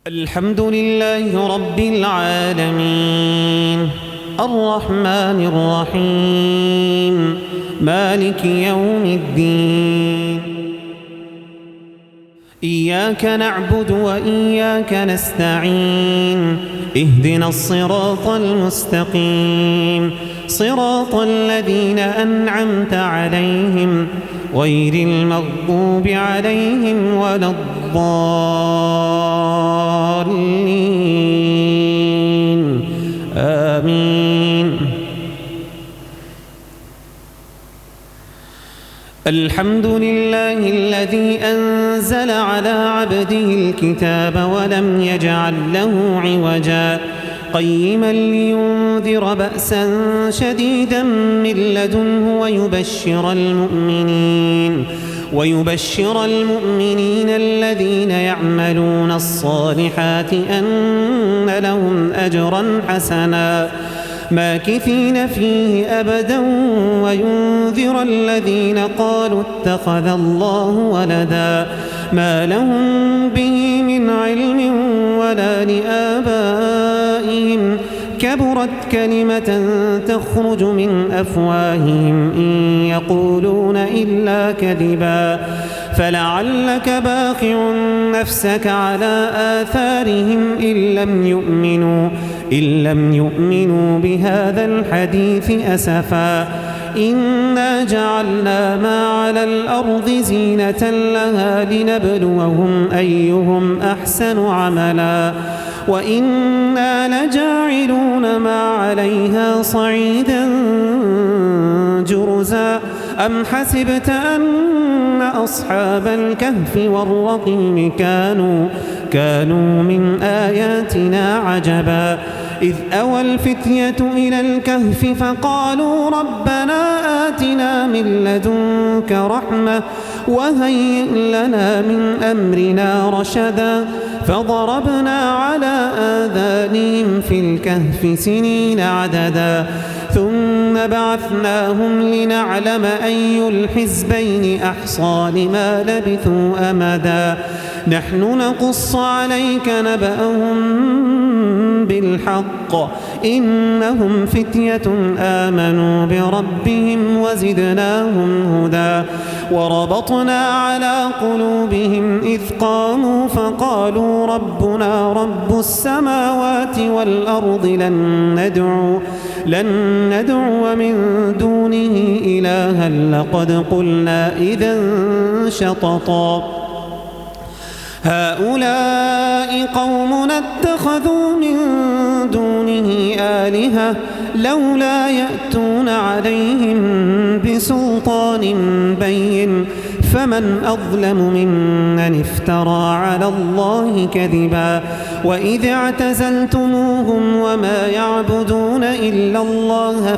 الحمد لله رب العالمين الرحمن الرحيم مالك يوم الدين. إياك نعبد وإياك نستعين. اهدنا الصراط المستقيم صراط الذين أنعمت عليهم غير المغضوب عليهم ولا الضالين آمين. الحمد لله الذي أنزل على عبده الكتاب ولم يجعل له عوجا قيما لينذر بأسا شديدا من لدنه ويبشر المؤمنين الذين يعملون الصالحات أن لهم أجرا حسنا ماكثين فيه أبدا وينذر الذين قالوا اتخذ الله ولدا ما لهم به من علم ولا لآبائهم كبرت كلمة تخرج من أفواههم إن يقولون إلا كذبا فلعلك باخع نفسك على آثارهم إن لم يؤمنوا بهذا الحديث أسفا إنا جعلنا ما على الأرض زينة لها لنبلوهم أيهم أحسن عملا وإنا لجاعلون ما عليها صعيدا جرزا أم حسبت أن أصحاب الكهف والرقيم كانوا من آياتنا عجبا إذ أوى الفتية إلى الكهف فقالوا ربنا آتنا من لدنك رحمة وهيئ لنا من أمرنا رشدا فضربنا على آذانهم في الكهف سنين عددا ثم بعثناهم لنعلم أي الحزبين أحصى لما لبثوا أمدا نحن نقص عليك نبأهم بالحق إنهم فتية آمنوا بربهم وزدناهم هدى وربطنا على قلوبهم إذ قاموا فقالوا ربنا رب السماوات والأرض لن ندعو من دونه إلها لقد قلنا إذا شططا هؤلاء قومنا اتخذوا من دونه آلهة لولا يأتون عليهم بسلطان بين فمن أظلم ممن افترى على الله كذبا وإذ اعتزلتموهم وما يعبدون إلا الله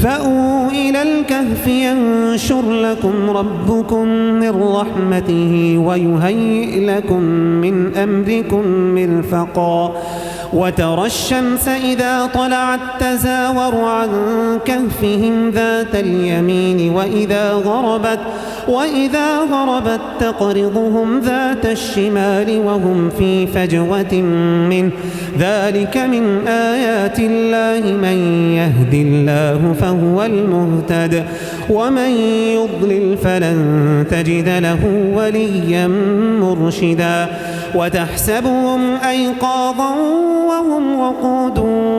فأووا إلى الكهف ينشر لكم ربكم من رحمته ويهيئ لكم من أمركم مرفقا وترى الشمس إذا طلعت تزاور عن كهفهم ذات اليمين وإذا غربت تقرضهم ذات الشمال وهم في فجوة منه ذلك من آيات الله من يهد الله فهو المهتد ومن يضلل فلن تجد له وليا مرشدا وتحسبهم أيقاظا وهم وقود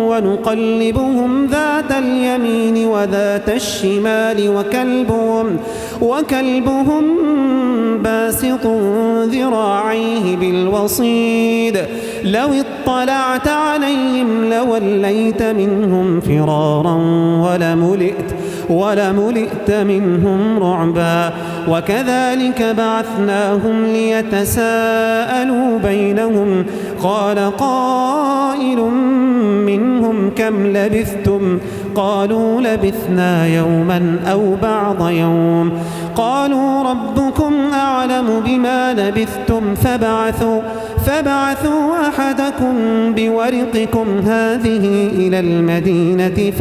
ونقلبهم ذات اليمين وذات الشمال وكلبهم باسط ذراعيه بالوصيد لو اطلعت عليهم لوليت منهم فرارا ولملئت منهم رعبا وكذلك بعثناهم ليتساءلوا بينهم قال قائل منهم كم لبثتم قالوا لبثنا يوما أو بعض يوم قالوا ربكم أعلم بما لبثتم فابعثوا أحدكم بورقكم هذه إلى المدينة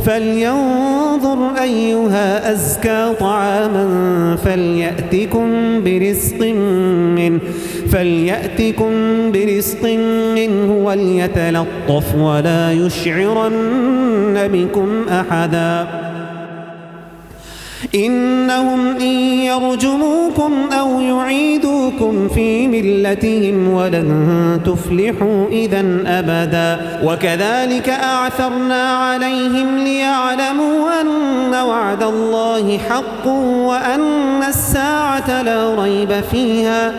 فلينظر أيها أزكى طعاما فليأتكم برزق منه وليتلطف ولا يشعرن بكم أحدا إنهم إن يرجموكم أو يعيدوكم في ملتهم ولن تفلحوا إذا أبدا وكذلك أعثرنا عليهم ليعلموا أن وعد الله حق وأن الساعة لا ريب فيها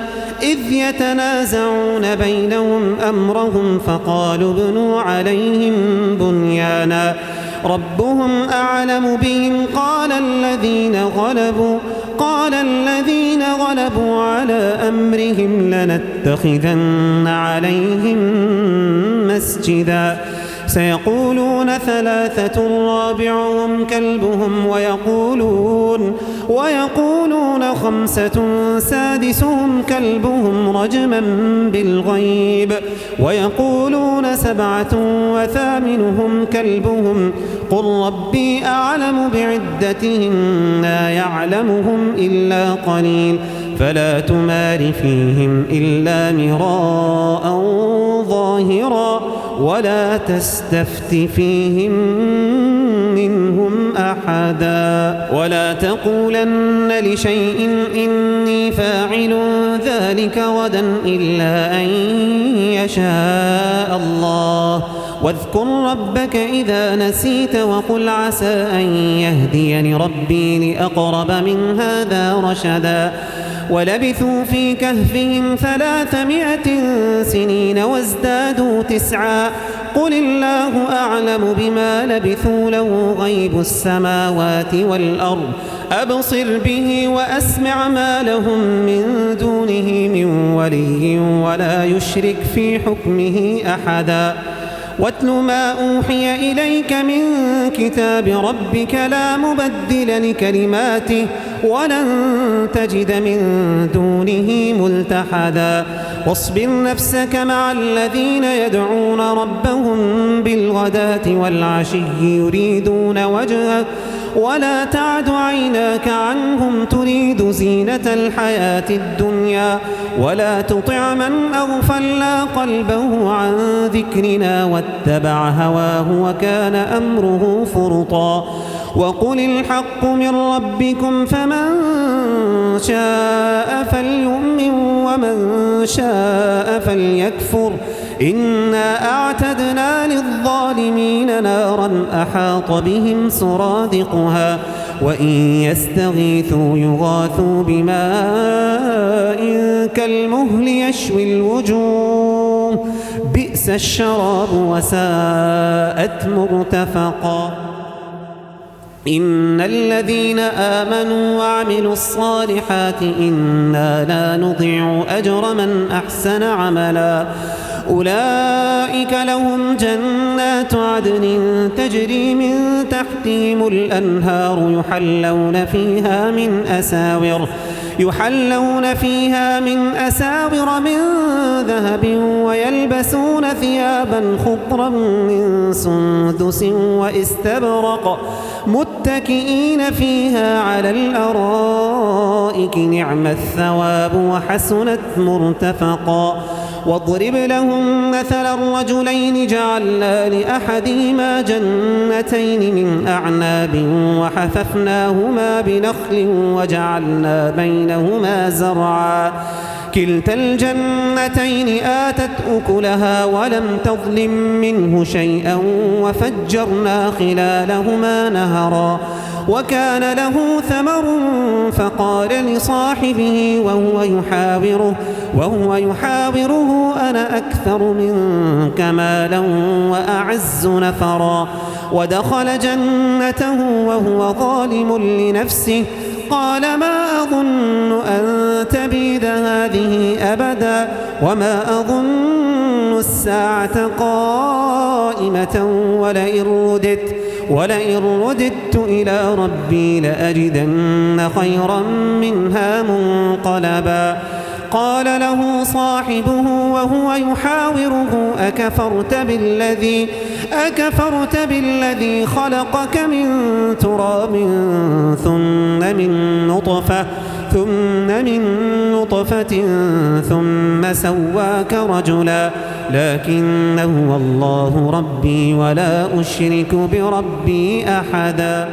إذ يتنازعون بينهم أمرهم فقالوا ابنوا عليهم بنيانا ربهم أعلم بهم قال الذين غلبوا على أمرهم لنتخذن عليهم مسجدا سيقولون ثلاثة رابعهم كلبهم ويقولون خمسة سادسهم كلبهم رجما بالغيب ويقولون سبعة وثامنهم كلبهم قل ربي أعلم بعدتهم لا يعلمهم إلا قليل فلا تمار فيهم إلا مراء ظاهرا ولا تستفت فيهم منهم أحدا ولا تقولن لشيء إني فاعل ذلك غدا إلا أن يشاء الله واذكر ربك إذا نسيت وقل عسى أن يهديني ربي لأقرب من هذا رشدا ولبثوا في كهفهم 300 سنين وازدادوا 9 قل الله أعلم بما لبثوا له غيب السماوات والأرض أبصر به وأسمع ما لهم من دونه من ولي ولا يشرك في حكمه أحدا واتل ما أوحي إليك من كتاب ربك لا مبدل لكلماته ولن تجد من دونه ملتحدا واصبر نفسك مع الذين يدعون ربهم بالغداة والعشي يريدون وجهه ولا تعد عيناك عنهم تريد زينة الحياة الدنيا ولا تطع من أغفلنا قلبه عن ذكرنا واتبع هواه وكان أمره فرطا وقل الحق من ربكم فمن شاء فليؤمن ومن شاء فليكفر إنا أعتدنا للظالمين نارا أحاط بهم سرادقها وإن يستغيثوا يغاثوا بماء كالمهل يشوي الوجوه بئس الشراب وساءت مرتفقا إن الذين آمنوا وعملوا الصالحات إنا لا نضيع أجر من أحسن عملا أولئك لهم جنات عدن تجري من تحتهم الأنهار يحلون فيها من أساور من ذهب ويلبسون ثيابا خضرا من سندس واستبرق متكئين فيها على الأرائك نعم الثواب وحسنت مرتفقا واضرب لهم مثلا الرجلين جعلنا لأحدهما جنتين من أعناب وحففناهما بنخل وجعلنا بينهما زرعا كلتا الجنتين آتت أكلها ولم تظلم منه شيئا وفجرنا خلالهما نهرا وكان له ثمر فقال لصاحبه وهو يحاوره أنا أكثر منك مالا وأعز نفرا ودخل جنته وهو ظالم لنفسه قال ما أظن أن تبيد هذه أبدا وما أظن الساعة قائمة قائمة ولئن رددت إلى ربي لأجدن خيرا منها منقلبا قال له صاحبه وهو يحاوره أكفرت بالذي خلقك من تراب ثم من نطفة ثم سواك رجلا لكن هو الله ربي ولا أشرك بربي أحدا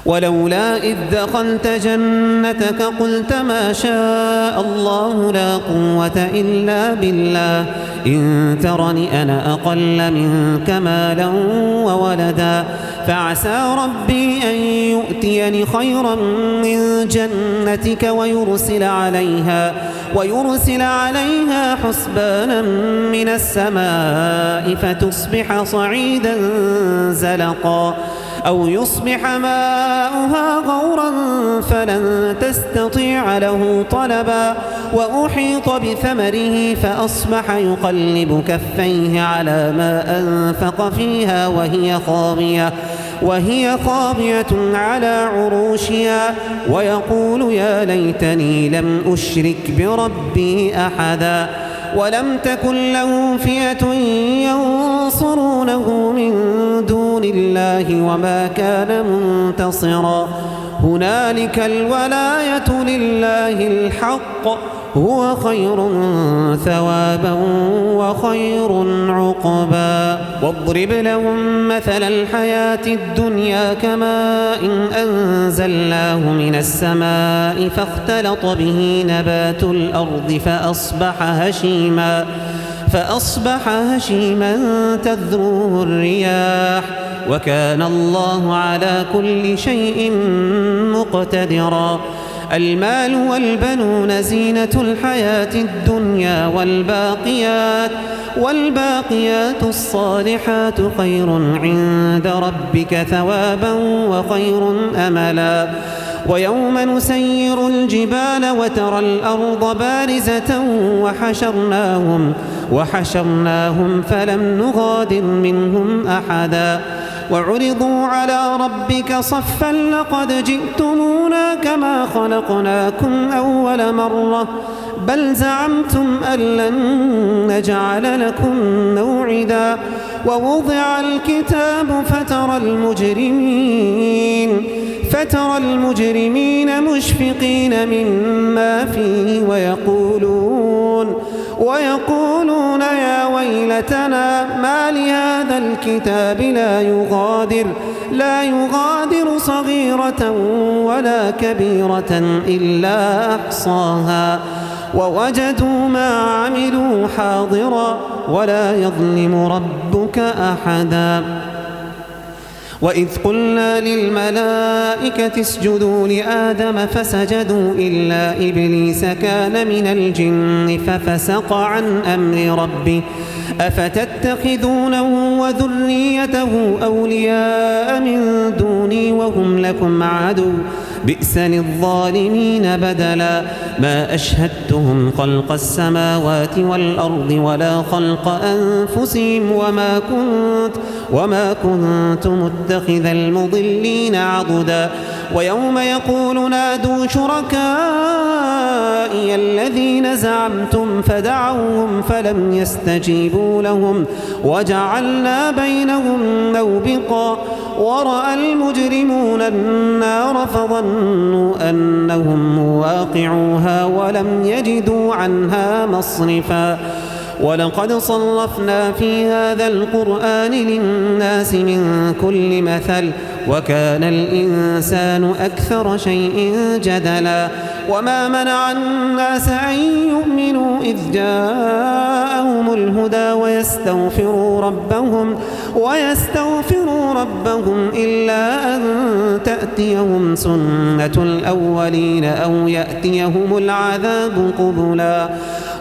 ولولا إذ دخلت جنتك قلت ما شاء الله لا قوة إلا بالله إن ترني أنا أقل منك مالا وولدا فعسى ربي أن يؤتيني خيرا من جنتك ويرسل عليها حسبانا من السماء فتصبح صعيدا زلقا أو يصبح ماؤها غورا فلن تستطيع له طلبا وأحيط بثمره فأصبح يقلب كفيه على ما أنفق فيها وهي خاوية على عروشها ويقول يا ليتني لم أشرك بربي أحدا ولم تكن له فئة ينصرونه من دون الله وما كان منتصرا هنالك الولاية لله الحق هو خير ثوابا وخير عقبا واضرب لهم مثل الحياة الدنيا كماء أنزلناه من السماء فاختلط به نبات الأرض فأصبح هشيما تذروه الرياح وكان الله على كل شيء مقتدرا المال والبنون زينة الحياة الدنيا والباقيات الصالحات خير عند ربك ثوابا وخير أملا ويوم نسير الجبال وترى الأرض بارزة وحشرناهم فلم نغادر منهم أحدا وعرضوا على ربك صفا لقد جئتمونا كما خلقناكم أول مرة بل زعمتم أن لن نجعل لكم موعدا ووضع الكتاب فترى المجرمين مشفقين مما فيه ويقولون يا ويلتنا ما لهذا الكتاب لا يغادر صغيرة ولا كبيرة إلا أحصاها ووجدوا ما عملوا حاضرا ولا يظلم ربك أحدا وإذ قلنا للملائكة اسجدوا لآدم فسجدوا إلا إبليس كان من الجن ففسق عن أمر ربه أفتتخذونه وذريته أولياء من دوني وهم لكم عدو بئس للظالمين بدلا ما أشهدتهم خلق السماوات والأرض ولا خلق أنفسهم وما كنت متخذ المضلين عضدا ويوم يقول نادوا شركائي الذين زعمتم فدعوهم فلم يستجيبوا لهم وجعلنا بينهم موبقا ورأى المجرمون النار فظنوا أنهم واقعوها ولم يجدوا عنها مصرفا ولقد صرفنا في هذا القرآن للناس من كل مثل وكان الإنسان أكثر شيء جدلا وما منع الناس أن يؤمنوا إذ جاءهم الهدى ويستغفروا ربهم إلا أن تأتيهم سنة الأولين أو يأتيهم العذاب قبلا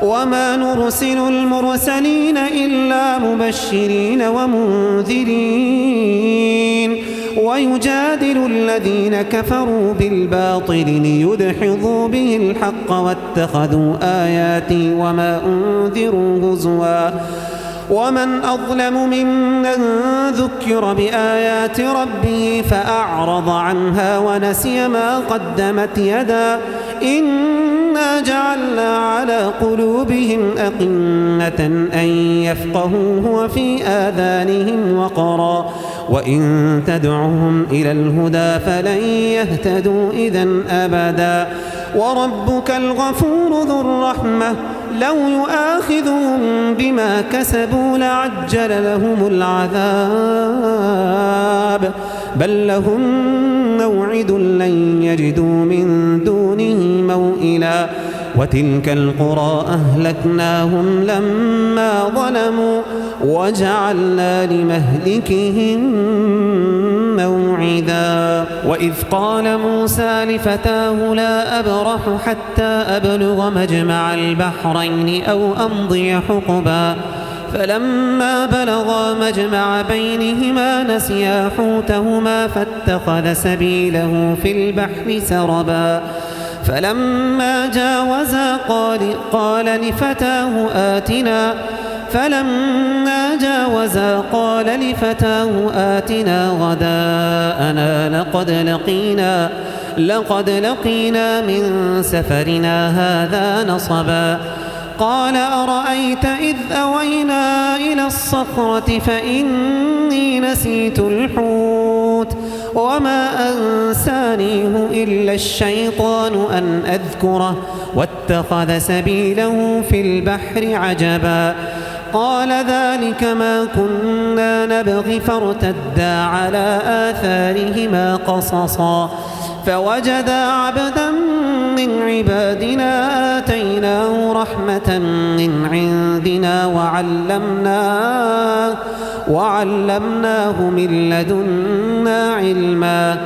وما نرسل المرسلين إلا مبشرين ومنذرين ويجادل الذين كفروا بالباطل ليدحضوا به الحق واتخذوا آياتي وما أنذروا هزوا ومن أظلم ممن ذكر بآيات ربه فأعرض عنها ونسي ما قدمت يداه إنا جعلنا على قلوبهم أكنة أن يفقهوه وفي آذانهم وقرا وإن تدعهم إلى الهدى فلن يهتدوا إذن أبدا وربك الغفور ذو الرحمة لو يؤاخذهم بما كسبوا لعجل لهم العذاب بل لهم موعد لن يجدوا من دونه موئلا وتلك القرى أهلكناهم لما ظلموا وجعلنا لمهلكهم موعدا وإذ قال موسى لفتاه لا أبرح حتى أبلغ مجمع البحرين أو أمضي حقبا فلما بلغا مجمع بينهما نسيا حوتهما فاتخذ سبيله في البحر سربا فلما جاوزا قال لفتاه آتنا غداءنا لقد لقينا من سفرنا هذا نصبا قال أرأيت إذ أوينا إلى الصخرة فإني نسيت الحوت وما أنسانيه إلا الشيطان أن أذكره واتخذ سبيله في البحر عجبا قال ذلك ما كنا نبغي فارتدا على آثارهما قصصا فوجدا عبدا من عبادنا آتيناه رحمة من عندنا وعلمناه من لدنا علما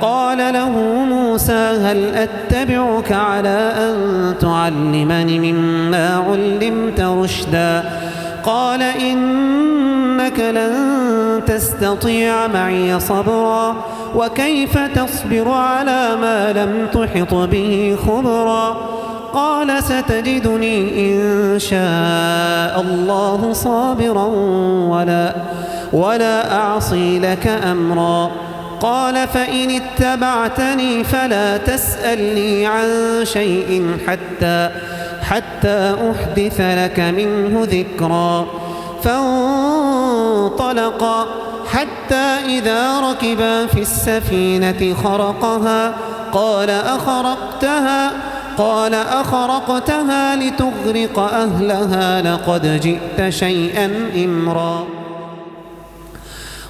قال له موسى هل أتبعك على أن تعلمني مما علمت رشدا قال إنك لن تستطيع معي صبرا وكيف تصبر على ما لم تحط به خبرا قال ستجدني إن شاء الله صابرا ولا أعصي لك أمرا قال فإن اتبعتني فلا تسألني عن شيء حتى أحدث لك منه ذكرا فانطلقا حتى إذا ركبا في السفينة خرقها قال أخرقتها لتغرق أهلها لقد جئت شيئا إمرا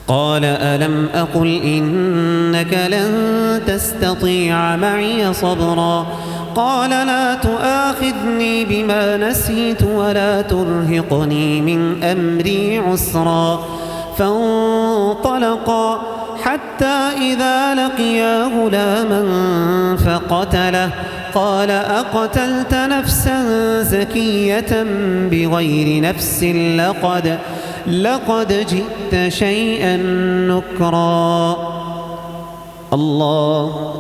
قال ألم أقل إنك لن تستطيع معي صبرا قال لا تؤاخذني بما نسيت ولا ترهقني من أمري عسرا فانطلقا حتى إذا لقيا غلاما فقتله قال أقتلت نفسا زكية بغير نفس لقد جئت شيئا نكرا الله